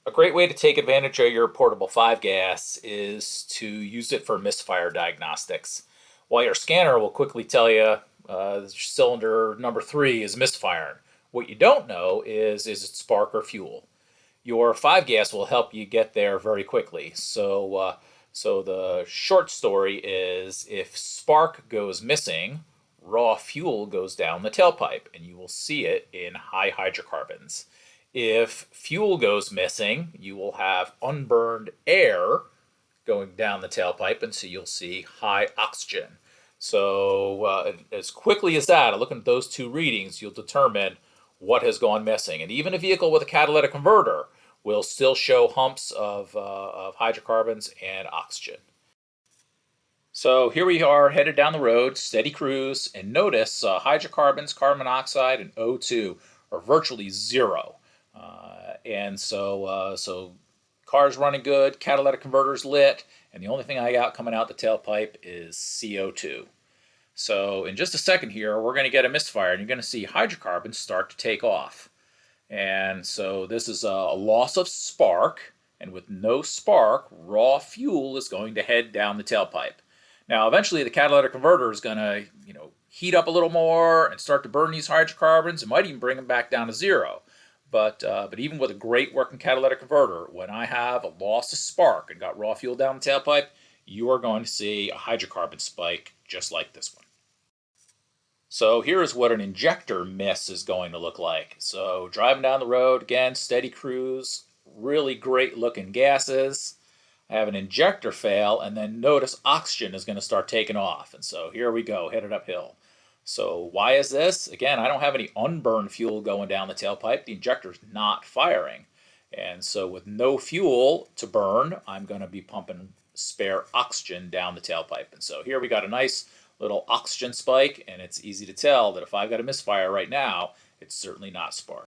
A great way to take advantage of your portable 5-gas is to use it for misfire diagnostics. While your scanner will quickly tell you cylinder number 3 is misfiring, what you don't know is it spark or fuel? Your 5-gas will help you get there very quickly. So the short story is if spark goes missing, raw fuel goes down the tailpipe, and you will see it in high hydrocarbons. If fuel goes missing, you will have unburned air going down the tailpipe, and so you'll see high oxygen. So as quickly as that, looking at those two readings, you'll determine what has gone missing. And even a vehicle with a catalytic converter will still show humps of hydrocarbons and oxygen. So here we are headed down the road, steady cruise, and notice hydrocarbons, carbon monoxide, and O2 are virtually zero. So car's running good, catalytic converter's lit, and the only thing I got coming out the tailpipe is CO2. So in just a second here, we're going to get a misfire, and you're going to see hydrocarbons start to take off. And so this is a loss of spark, and with no spark, raw fuel is going to head down the tailpipe. Now, eventually, the catalytic converter is going to, heat up a little more and start to burn these hydrocarbons. It might even bring them back down to zero. But even with a great working catalytic converter, when I have a loss of spark and got raw fuel down the tailpipe, you are going to see a hydrocarbon spike just like this one. So here is what an injector miss is going to look like. So driving down the road, again, steady cruise, really great looking gases. I have an injector fail, and then notice oxygen is going to start taking off. And so here we go, headed uphill. So why is this? Again, I don't have any unburned fuel going down the tailpipe. The injector's not firing. And so with no fuel to burn, I'm going to be pumping spare oxygen down the tailpipe. And so here we got a nice little oxygen spike, and it's easy to tell that if I've got a misfire right now, it's certainly not spark.